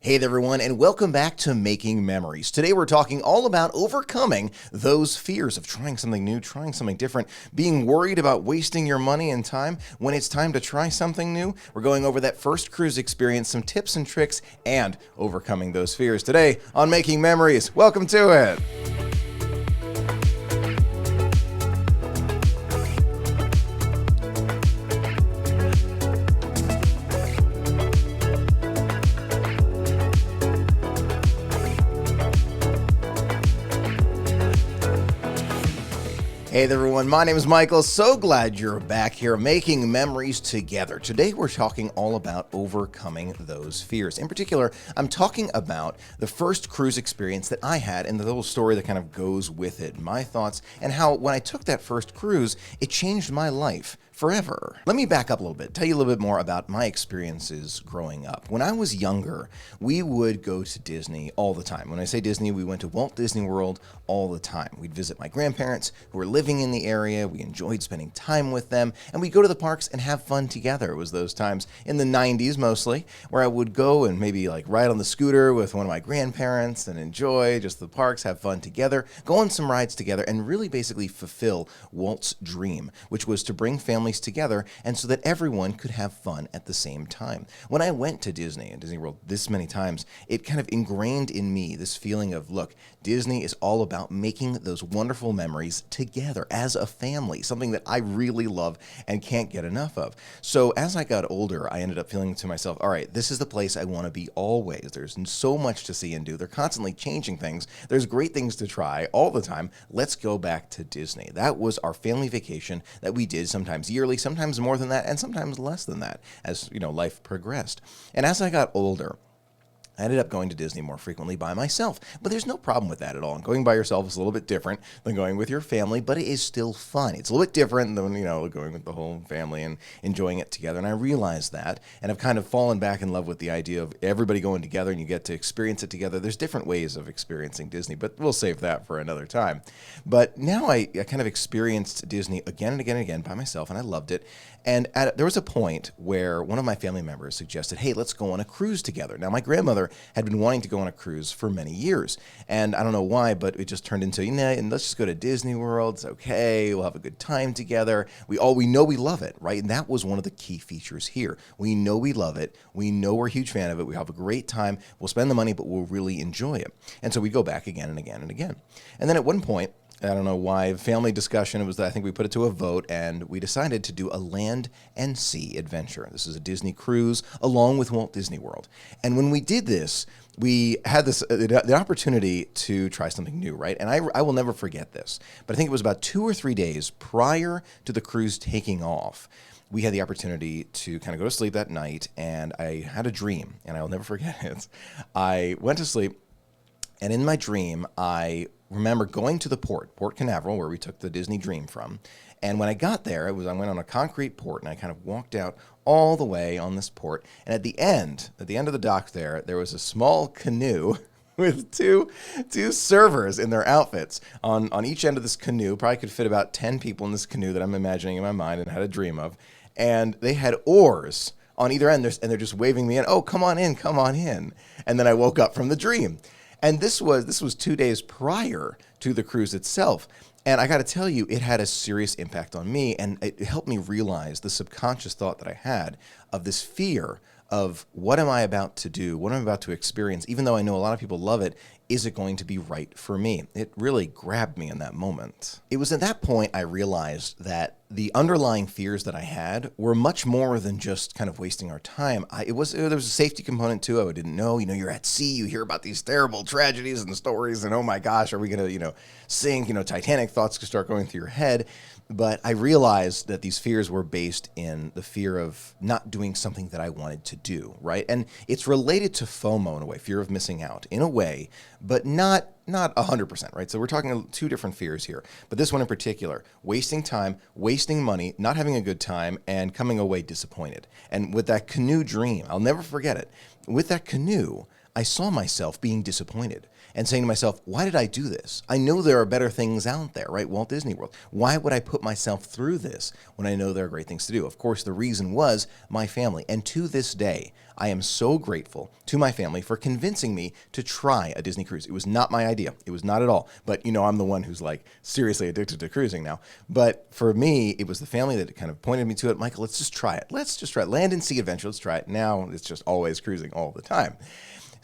Hey there everyone, and welcome back to Making Memories. Today we're talking all about overcoming those fears of trying something new, trying something different, being worried about wasting your money and time when it's time to try something new. We're going over that first cruise experience, some tips and tricks, and overcoming those fears today on Making Memories. Welcome to it. Hey there everyone, my name is Michael. So glad you're back here making memories together. Today we're talking all about overcoming those fears. In particular, I'm talking about the first cruise experience that I had and the little story that kind of goes with it, my thoughts, and how when I took that first cruise, it changed my life forever. Let me back up a little bit, tell you a little bit more about my experiences growing up. When I was younger, we would go to Disney all the time. When I say Disney, we went to Walt Disney World all the time. We'd visit my grandparents who were living in the area. We enjoyed spending time with them, and we'd go to the parks and have fun together. It was those times in the 90s mostly where I would go and maybe like ride on the scooter with one of my grandparents and enjoy just the parks, have fun together, go on some rides together, and really basically fulfill Walt's dream, which was to bring families together and so that everyone could have fun at the same time. When I went to Disney and Disney World this many times, it kind of ingrained in me this feeling of, look, Disney is all about making those wonderful memories together as a family, something that I really love and can't get enough of. So as I got older, I ended up feeling to myself, all right, this is the place I want to be always. There's so much to see and do. They're constantly changing things. There's great things to try all the time. Let's go back to Disney. That was our family vacation that we did sometimes yearly, sometimes more than that, and sometimes less than that as, life progressed. And as I got older, I ended up going to Disney more frequently by myself, but there's no problem with that at all. And going by yourself is a little bit different than going with your family, but it is still fun. It's a little bit different than, going with the whole family and enjoying it together. And I realized that, and I've kind of fallen back in love with the idea of everybody going together and you get to experience it together. There's different ways of experiencing Disney, but we'll save that for another time. But now I kind of experienced Disney again and again and again by myself, and I loved it. And there was a point where one of my family members suggested, hey, let's go on a cruise together. Now, my grandmother had been wanting to go on a cruise for many years. And I don't know why, but it just turned into, and let's just go to Disney World. It's okay. We'll have a good time together. We know we love it, right? And that was one of the key features here. We know we love it. We know we're a huge fan of it. We have a great time. We'll spend the money, but we'll really enjoy it. And so we go back again and again and again. And then at one point, I don't know why, family discussion, it was that I think we put it to a vote, and we decided to do a land and sea adventure. This is a Disney cruise along with Walt Disney World. And when we did this, we had the opportunity to try something new, right? And I will never forget this, but I think it was about 2 or 3 days prior to the cruise taking off. We had the opportunity to kind of go to sleep that night, and I had a dream, and I'll never forget it. I went to sleep, and in my dream, I remember going to the Port Canaveral, where we took the Disney Dream from. And when I got there, I went on a concrete port, and I kind of walked out all the way on this port. And at the end of the dock there was a small canoe with two servers in their outfits on each end of this canoe. Probably could fit about 10 people in this canoe that I'm imagining in my mind and had a dream of. And they had oars on either end, and they're just waving me in. Oh, come on in, come on in. And then I woke up from the dream. And this was 2 days prior to the cruise itself. And I got to tell you, it had a serious impact on me, and it helped me realize the subconscious thought that I had of this fear of what am I about to do, what am I about to experience, even though I know a lot of people love it, is it going to be right for me? It really grabbed me in that moment. It was at that point I realized that the underlying fears that I had were much more than just kind of wasting our time. There was a safety component too. I didn't know, you're at sea, you hear about these terrible tragedies and stories, and oh my gosh, are we going to, sink? Titanic thoughts could start going through your head. But I realized that these fears were based in the fear of not doing something that I wanted to do, right? And it's related to FOMO in a way, fear of missing out in a way, but not 100%, right? So we're talking two different fears here. But this one in particular, wasting time, wasting money, not having a good time, and coming away disappointed. And with that canoe dream, I'll never forget it. With that canoe, I saw myself being disappointed and saying to myself, why did I do this? I know there are better things out there, right? Walt Disney World. Why would I put myself through this when I know there are great things to do? Of course, the reason was my family. And to this day, I am so grateful to my family for convincing me to try a Disney cruise. It was not my idea. It was not at all. But, you know, I'm the one who's like seriously addicted to cruising now. But for me, it was the family that kind of pointed me to it. Michael, let's just try it. Let's just try it. Land and sea adventure. Let's try it. Now it's just always cruising all the time.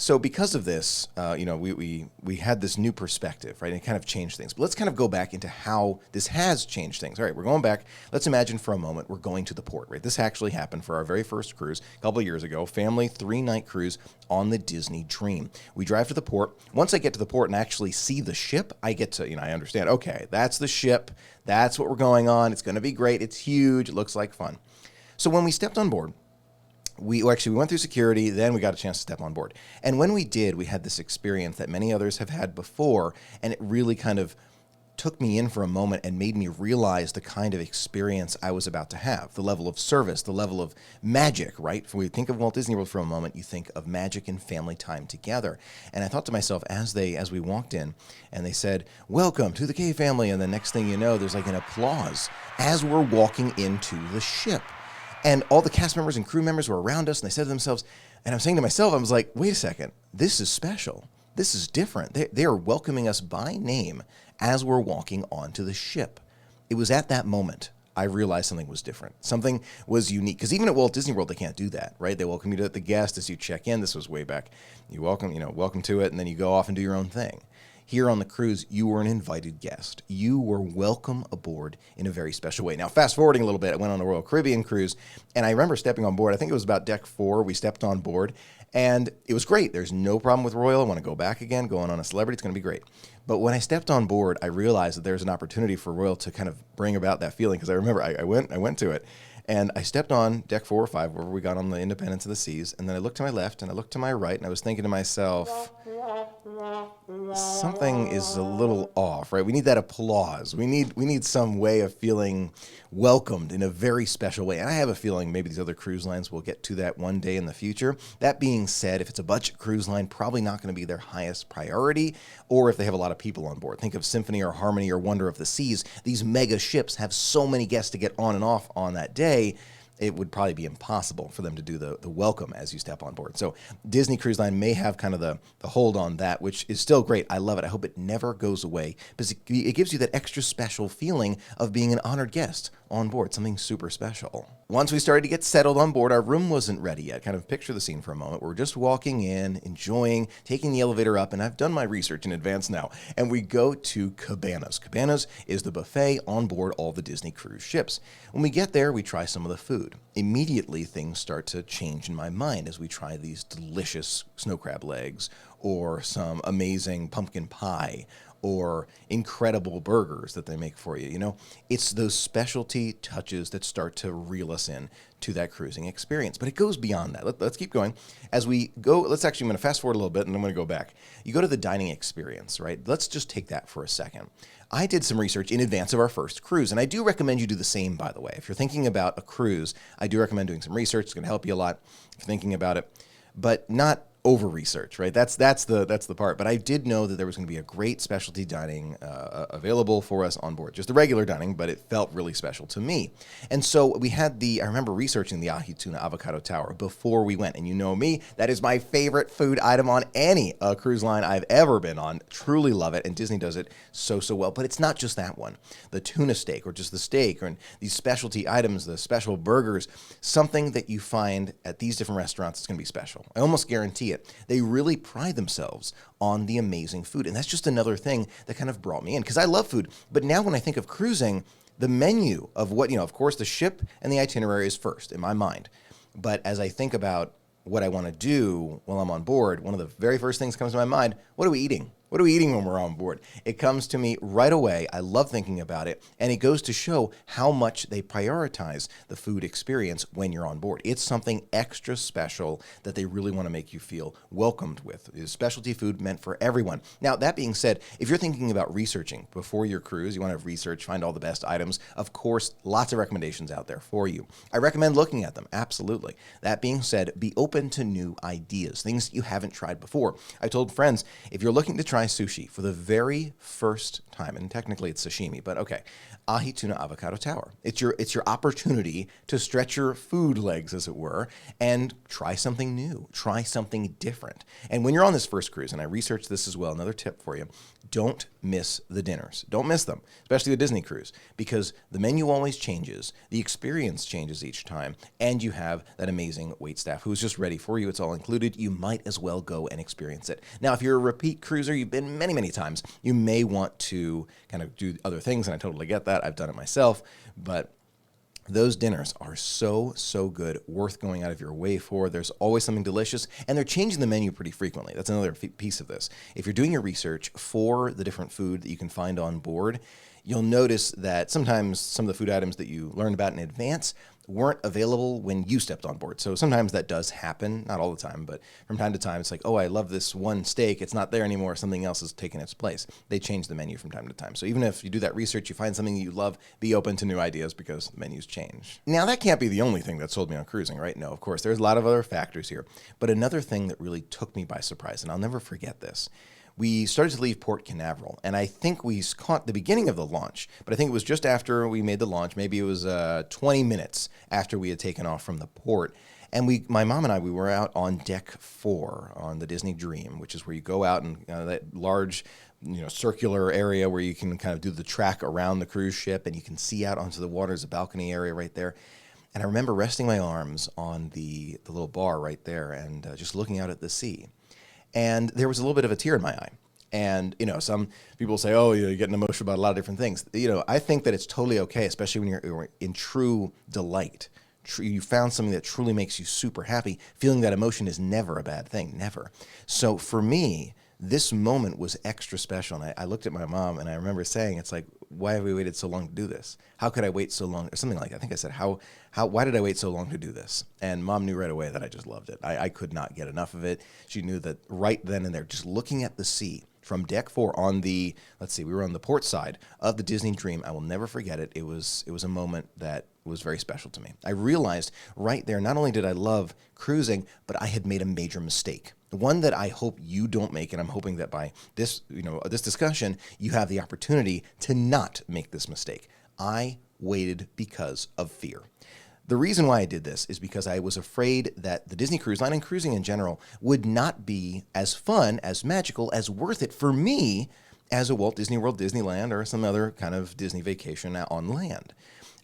So because of this, we had this new perspective, right? And it kind of changed things. But let's kind of go back into how this has changed things. All right, we're going back. Let's imagine for a moment we're going to the port, right? This actually happened for our very first cruise a couple of years ago, family 3-night cruise on the Disney Dream. We drive to the port. Once I get to the port and actually see the ship, I get to, I understand, okay, that's the ship. That's what we're going on. It's going to be great. It's huge. It looks like fun. So when we stepped on board, we went through security, then we got a chance to step on board. And when we did, we had this experience that many others have had before, and it really kind of took me in for a moment and made me realize the kind of experience I was about to have, the level of service, the level of magic, right? When we think of Walt Disney World for a moment, you think of magic and family time together. And I thought to myself, as we walked in, and they said, welcome to the K family, and the next thing you know, there's like an applause as we're walking into the ship. And all the cast members and crew members were around us, and they said to themselves, and I'm saying to myself, I was like, wait a second, this is special. This is different. They are welcoming us by name as we're walking onto the ship. It was at that moment I realized something was different. Something was unique. Because even at Walt Disney World, they can't do that, right? They welcome you to the guest as you check in. This was way back. You welcome to it, and then you go off and do your own thing. Here on the cruise, you were an invited guest. You were welcome aboard in a very special way. Now, fast forwarding a little bit, I went on a Royal Caribbean cruise, and I remember stepping on board. I think it was about deck 4. We stepped on board, and it was great. There's no problem with Royal. I want to go back again, going on a Celebrity. It's going to be great. But when I stepped on board, I realized that there's an opportunity for Royal to kind of bring about that feeling, because I remember I went to it. And I stepped on deck 4 or 5, wherever we got on the Independence of the Seas, and then I looked to my left and I looked to my right, and I was thinking to myself, something is a little off, right? We need that applause. We need some way of feeling welcomed in a very special way. And I have a feeling maybe these other cruise lines will get to that one day in the future. That being said, if it's a budget cruise line, probably not going to be their highest priority, or if they have a lot of people on board. Think of Symphony or Harmony or Wonder of the Seas. These mega ships have so many guests to get on and off on that day. It would probably be impossible for them to do the welcome as you step on board. So Disney Cruise Line may have kind of the hold on that, which is still great. I love it. I hope it never goes away, because it gives you that extra special feeling of being an honored guest on board, something super special. Once we started to get settled on board, our room wasn't ready yet. Kind of picture the scene for a moment. We're just walking in, enjoying, taking the elevator up, and I've done my research in advance now, and we go to Cabanas. Cabanas is the buffet on board all the Disney cruise ships. When we get there, we try some of the food. Immediately, things start to change in my mind as we try these delicious snow crab legs, or some amazing pumpkin pie, or incredible burgers that they make for you. You know, it's those specialty touches that start to reel us in to that cruising experience. But it goes beyond that. Let's keep going. As we go, I'm going to fast forward a little bit, and I'm going to go back. You go to the dining experience, right? Let's just take that for a second. I did some research in advance of our first cruise, and I do recommend you do the same, by the way. If you're thinking about a cruise, I do recommend doing some research. It's going to help you a lot if you're thinking about it, but not over research, right? That's the part. But I did know that there was going to be a great specialty dining available for us on board. Just the regular dining, but it felt really special to me. And so we had I remember researching the ahi tuna avocado tower before we went. And you know me, that is my favorite food item on any cruise line I've ever been on. Truly love it. And Disney does it so well. But it's not just that one. The tuna steak, or just the steak, or these specialty items, the special burgers, something that you find at these different restaurants is going to be special. I almost guarantee it. They really pride themselves on the amazing food. And that's just another thing that kind of brought me in, because I love food. But now when I think of cruising, the menu of what, of course, the ship and the itinerary is first in my mind. But as I think about what I want to do while I'm on board, one of the very first things that comes to my mind, what are we eating? What are we eating when we're on board? It comes to me right away. I love thinking about it, and it goes to show how much they prioritize the food experience when you're on board. It's something extra special that they really want to make you feel welcomed with. It's specialty food meant for everyone. Now, that being said, if you're thinking about researching before your cruise, you want to research, find all the best items, of course, lots of recommendations out there for you. I recommend looking at them, absolutely. That being said, be open to new ideas, things you haven't tried before. I told friends, if you're looking to try sushi for the very first time, and technically it's sashimi, but okay, ahi tuna avocado tower. It's your opportunity to stretch your food legs, as it were, and try something new, try something different. And when you're on this first cruise, and I researched this as well, another tip for you, don't miss the dinners. Don't miss them, especially the Disney cruise, because the menu always changes, the experience changes each time, and you have that amazing wait staff who's just ready for you. It's all included. You might as well go and experience it. Now, if you're a repeat cruiser, you've been many, many times, you may want to kind of do other things, and I totally get that. I've done it myself, but those dinners are so, so good, worth going out of your way for. There's always something delicious, and they're changing the menu pretty frequently. That's another piece of this. If you're doing your research for the different food that you can find on board, you'll notice that sometimes some of the food items that you learned about in advance weren't available when you stepped on board. So sometimes that does happen, not all the time, but from time to time, it's like, oh, I love this one steak. It's not there anymore. Something else has taken its place. They change the menu from time to time. So even if you do that research, you find something you love, be open to new ideas because the menus change. Now, that can't be the only thing that sold me on cruising, right? No, of course, there's a lot of other factors here. But another thing that really took me by surprise, and I'll never forget this, we started to leave Port Canaveral, and I think we caught the beginning of the launch, but I think it was just after we made the launch. Maybe it was 20 minutes after we had taken off from the port. And my mom and I, we were out on deck 4 on the Disney Dream, which is where you go out and that large, circular area where you can kind of do the track around the cruise ship, and you can see out onto the water. There's a balcony area right there. And I remember resting my arms on the little bar right there and just looking out at the sea. And there was a little bit of a tear in my eye. And, some people say, oh, you're getting emotional about a lot of different things. I think that it's totally okay, especially when you're in true delight. You found something that truly makes you super happy. Feeling that emotion is never a bad thing, never. So for me, this moment was extra special. And I looked at my mom, and I remember saying, it's like, why have we waited so long to do this? How could I wait so long? Or something like that. I think I said, why did I wait so long to do this? And Mom knew right away that I just loved it. I could not get enough of it. She knew that right then and there, just looking at the sea from deck 4 on we were on the port side of the Disney Dream. I will never forget it. It was a moment that was very special to me. I realized right there, not only did I love cruising, but I had made a major mistake. One that I hope you don't make, and I'm hoping that by this, this discussion, you have the opportunity to not make this mistake. I waited because of fear. The reason why I did this is because I was afraid that the Disney Cruise Line and cruising in general would not be as fun, as magical, as worth it for me as a Walt Disney World, Disneyland, or some other kind of Disney vacation on land.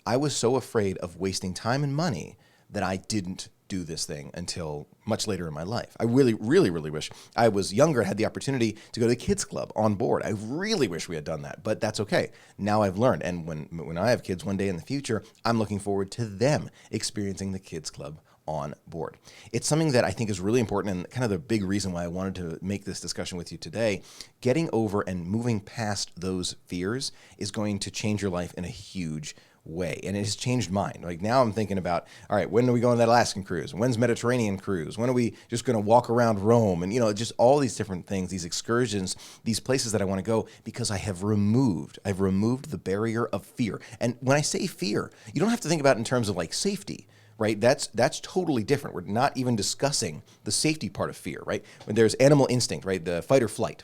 I was so afraid of wasting time and money that I didn't do this thing until much later in my life. I really, really, really wish I was younger and had the opportunity to go to the kids club on board. I really wish we had done that, but that's okay. Now I've learned, and when I have kids one day in the future, I'm looking forward to them experiencing the kids club on board. It's something that I think is really important, and kind of the big reason why I wanted to make this discussion with you today. Getting over and moving past those fears is going to change your life in a huge way, and it has changed mine. Like now I'm thinking about, all right, when are we going on that Alaskan cruise? When's Mediterranean cruise? When are we just going to walk around Rome? And just all these different things, these excursions, these places that I want to go, because I've removed the barrier of fear. And when I say fear, you don't have to think about it in terms of like safety, right? That's totally different. We're not even discussing the safety part of fear, right? When there's animal instinct, right? The fight or flight.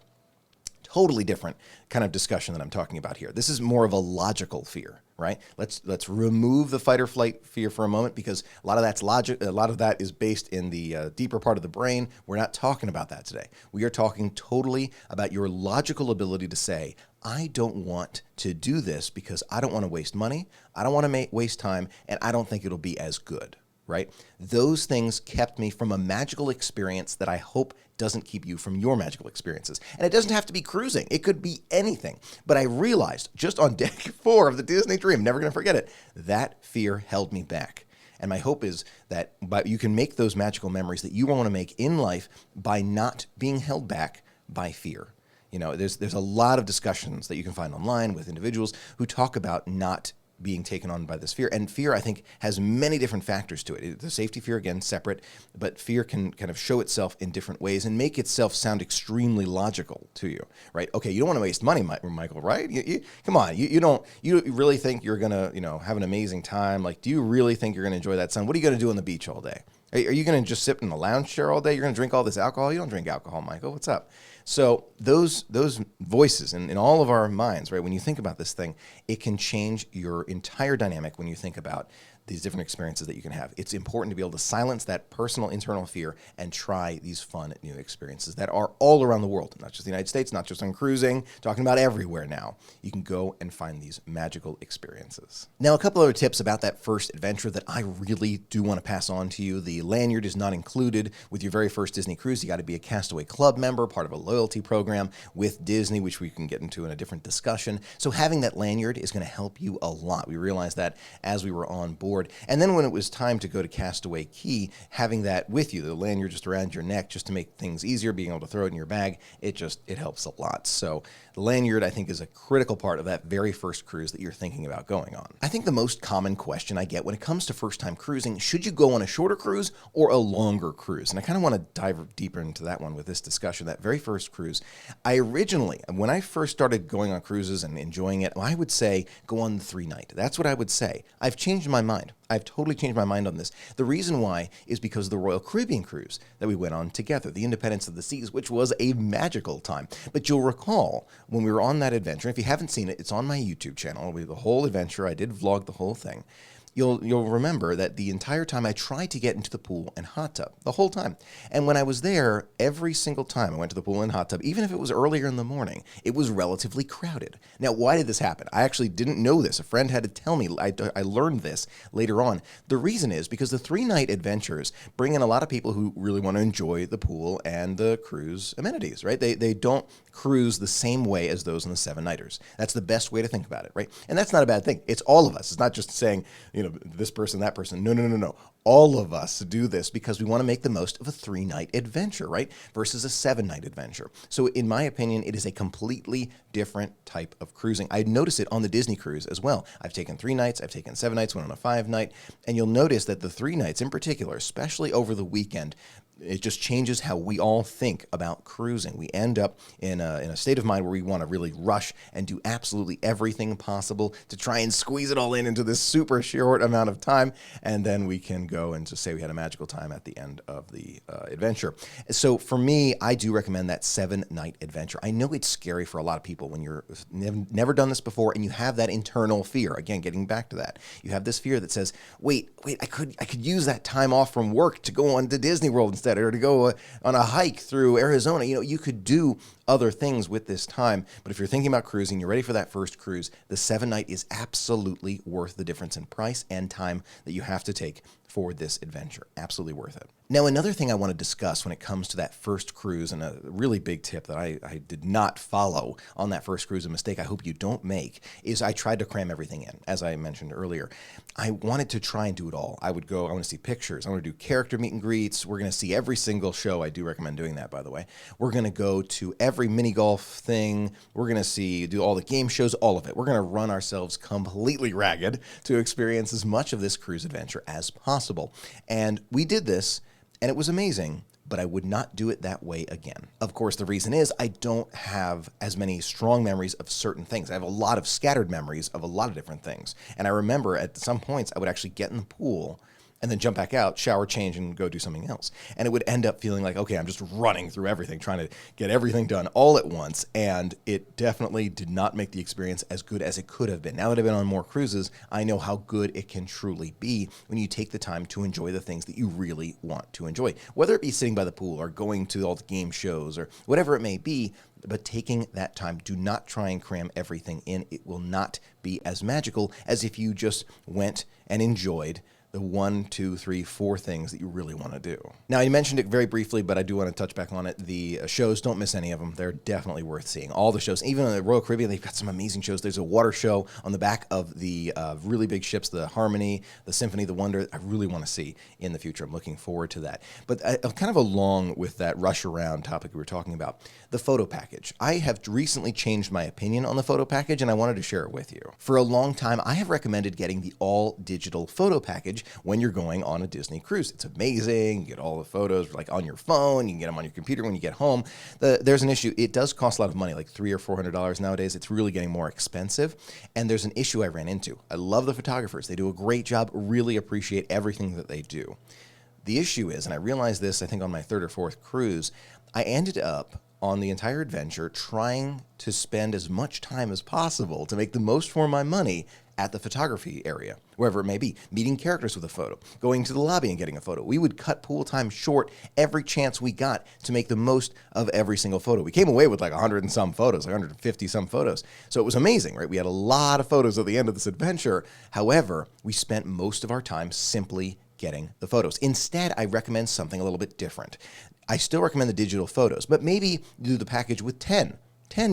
Totally different kind of discussion that I'm talking about here. This is more of a logical fear, right? Let's remove the fight or flight fear for a moment, because a lot of that's logic. A lot of that is based in the deeper part of the brain. We're not talking about that today. We are talking totally about your logical ability to say, I don't want to do this because I don't want to waste money, I don't want to waste time, and I don't think it'll be as good, right? Those things kept me from a magical experience that I hope doesn't keep you from your magical experiences. And it doesn't have to be cruising. It could be anything. But I realized just on deck 4 of the Disney Dream, never going to forget it, that fear held me back. And my hope is that you can make those magical memories that you want to make in life by not being held back by fear. There's a lot of discussions that you can find online with individuals who talk about not being taken on by this fear. And fear, I think, has many different factors to it. The safety fear, again, separate, but fear can kind of show itself in different ways and make itself sound extremely logical to you, right? Okay, you don't want to waste money, Michael, right? Come on, you really think you're going to, have an amazing time? Like, do you really think you're going to enjoy that sun? What are you going to do on the beach all day? Are you going to just sit in the lounge chair all day? You're going to drink all this alcohol? You don't drink alcohol, Michael. What's up? So those voices in all of our minds, right, when you think about this thing, it can change your entire dynamic when you think about these different experiences that you can have. It's important to be able to silence that personal internal fear and try these fun new experiences that are all around the world, not just the United States, not just on cruising, talking about everywhere now. You can go and find these magical experiences. Now, a couple other tips about that first adventure that I really do want to pass on to you. The lanyard is not included with your very first Disney cruise. You got to be a Castaway Club member, part of a loyalty program with Disney, which we can get into in a different discussion. So having that lanyard is going to help you a lot. We realized that as we were on board. And then when it was time to go to Castaway Cay, having that with you, the lanyard just around your neck, just to make things easier, being able to throw it in your bag, it helps a lot. So the lanyard, I think, is a critical part of that very first cruise that you're thinking about going on. I think the most common question I get when it comes to first-time cruising, should you go on a shorter cruise or a longer cruise? And I kind of want to dive deeper into that one with this discussion. That very first cruise, when I first started going on cruises and enjoying it, I would say go on the 3-night. That's what I would say. I've changed my mind. I've totally changed my mind on this. The reason why is because of the Royal Caribbean cruise that we went on together, the Independence of the Seas, which was a magical time. But you'll recall when we were on that adventure, if you haven't seen it, it's on my YouTube channel. The whole adventure, I did vlog the whole thing. You'll remember that the entire time I tried to get into the pool and hot tub, the whole time. And when I was there, every single time I went to the pool and hot tub, even if it was earlier in the morning, it was relatively crowded. Now, why did this happen? I actually didn't know this. A friend had to tell me. I learned this later on. The reason is because the 3-night adventures bring in a lot of people who really want to enjoy the pool and the cruise amenities, right? They don't cruise the same way as those in the 7-nighters. That's the best way to think about it, right? And that's not a bad thing. It's all of us. It's not just saying, this person, that person. No. All of us do this because we want to make the most of a 3-night adventure, right? Versus a 7-night adventure. So in my opinion, it is a completely different type of cruising. I notice it on the Disney cruise as well. I've taken 3 nights, I've taken 7 nights, went on a 5-night, and you'll notice that the 3 nights in particular, especially over the weekend, it just changes how we all think about cruising. We end up in a state of mind where we want to really rush and do absolutely everything possible to try and squeeze it all into this super short amount of time, and then we can go and just say we had a magical time at the end of the adventure. So for me, I do recommend that 7-night adventure. I know it's scary for a lot of people when you're never done this before and you have that internal fear. Again, getting back to that, you have this fear that says, wait, I could use that time off from work to go on to Disney World instead, or to go on a hike through Arizona. You could do other things with this time. But if you're thinking about cruising, you're ready for that first cruise, the 7-night is absolutely worth the difference in price and time that you have to take for this adventure. Absolutely worth it. Now, another thing I want to discuss when it comes to that first cruise, and a really big tip that I did not follow on that first cruise, a mistake I hope you don't make, is I tried to cram everything in, as I mentioned earlier. I wanted to try and do it all. I want to see pictures. I want to do character meet and greets. We're going to see every single show. I do recommend doing that, by the way. We're going to go to every mini golf thing. We're going to do all the game shows, all of it. We're going to run ourselves completely ragged to experience as much of this cruise adventure as possible. And we did this, and it was amazing, but I would not do it that way again. Of course, the reason is I don't have as many strong memories of certain things. I have a lot of scattered memories of a lot of different things. And I remember at some points I would actually get in the pool and then jump back out, shower, change, and go do something else. And it would end up feeling like, okay, I'm just running through everything, trying to get everything done all at once. And it definitely did not make the experience as good as it could have been. Now that I've been on more cruises, I know how good it can truly be when you take the time to enjoy the things that you really want to enjoy. Whether it be sitting by the pool or going to all the game shows or whatever it may be, but taking that time, do not try and cram everything in. It will not be as magical as if you just went and enjoyed the 1, 2, 3, 4 things that you really want to do. Now, you mentioned it very briefly, but I do want to touch back on it. The shows, don't miss any of them. They're definitely worth seeing. All the shows, even in the Royal Caribbean, they've got some amazing shows. There's a water show on the back of the really big ships, the Harmony, the Symphony, the Wonder. I really want to see in the future. I'm looking forward to that. But kind of along with that rush around topic we were talking about, the photo package. I have recently changed my opinion on the photo package, and I wanted to share it with you. For a long time, I have recommended getting the all-digital photo package when you're going on a Disney cruise. It's amazing. You get all the photos like on your phone. You can get them on your computer when you get home. There's an issue. It does cost a lot of money, like $300 or $400 nowadays. It's really getting more expensive. And there's an issue I ran into. I love the photographers. They do a great job. Really appreciate everything that they do. The issue is, and I realized this, I think on my 3rd or 4th cruise, I ended up on the entire adventure trying to spend as much time as possible to make the most for my money at the photography area, wherever it may be, meeting characters with a photo, going to the lobby and getting a photo. We would cut pool time short every chance we got to make the most of every single photo. We came away with like 100 and some photos, like 150 some photos. So it was amazing, right? We had a lot of photos at the end of this adventure. However, we spent most of our time simply getting the photos. Instead, I recommend something a little bit different. I still recommend the digital photos, but maybe do the package with 10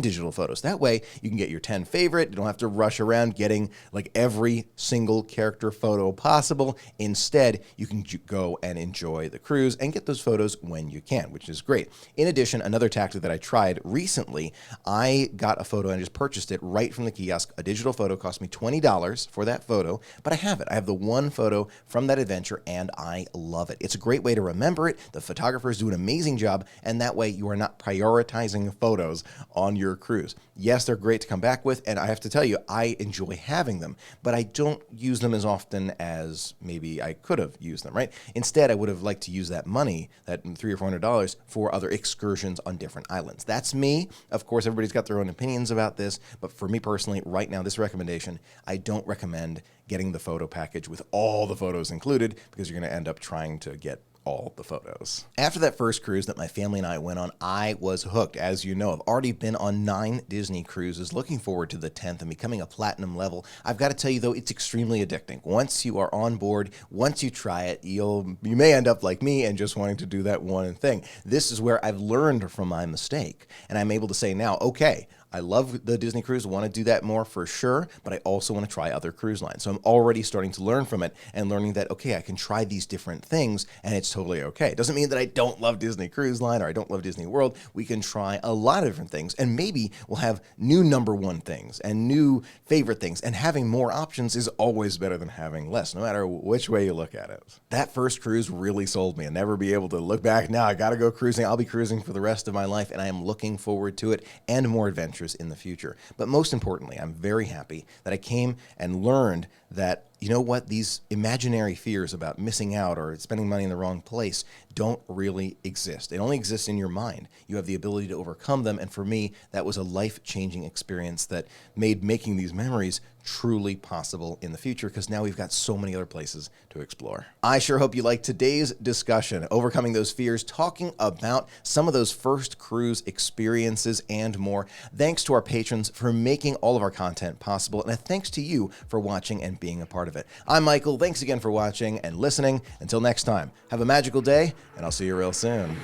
digital photos. That way you can get your 10 favorite. You don't have to rush around getting like every single character photo possible. Instead, you can go and enjoy the cruise and get those photos when you can, which is great. In addition, another tactic that I tried recently, I got a photo and just purchased it right from the kiosk. A digital photo cost me $20 for that photo, but I have it. I have the one photo from that adventure and I love it. It's a great way to remember it. The photographers do an amazing job, and that way you are not prioritizing photos on your cruise. Yes, they're great to come back with, and I have to tell you, I enjoy having them, but I don't use them as often as maybe I could have used them, right? Instead, I would have liked to use that money, that $300 or $400, for other excursions on different islands. That's me. Of course, everybody's got their own opinions about this, but for me personally, right now, this recommendation, I don't recommend getting the photo package with all the photos included, because you're going to end up trying to get all the photos. After that first cruise that my family and I went on, I was hooked. As you know, I've already been on 9 Disney cruises, looking forward to the 10th and becoming a platinum level. I've got to tell you though, it's extremely addicting. Once you are on board, once you try it, you may end up like me and just wanting to do that one thing. This is where I've learned from my mistake, and I'm able to say now, okay, I love the Disney cruise, want to do that more for sure, but I also want to try other cruise lines. So I'm already starting to learn from it and learning that, okay, I can try these different things and it's totally okay. It doesn't mean that I don't love Disney Cruise Line or I don't love Disney World. We can try a lot of different things, and maybe we'll have new number one things and new favorite things, and having more options is always better than having less, no matter which way you look at it. That first cruise really sold me. I'll never be able to look back now. I got to go cruising. I'll be cruising for the rest of my life, and I am looking forward to it and more adventures in the future. But most importantly, I'm very happy that I came and learned that, you know what, these imaginary fears about missing out or spending money in the wrong place don't really exist. They only exist in your mind. You have the ability to overcome them, and for me, that was a life-changing experience that made making these memories truly possible in the future, because now we've got so many other places to explore. I sure hope you liked today's discussion, overcoming those fears, talking about some of those first cruise experiences and more. Thanks to our patrons for making all of our content possible, and a thanks to you for watching and being a part of it. I'm Michael. Thanks again for watching and listening. Until next time, have a magical day, and I'll see you real soon.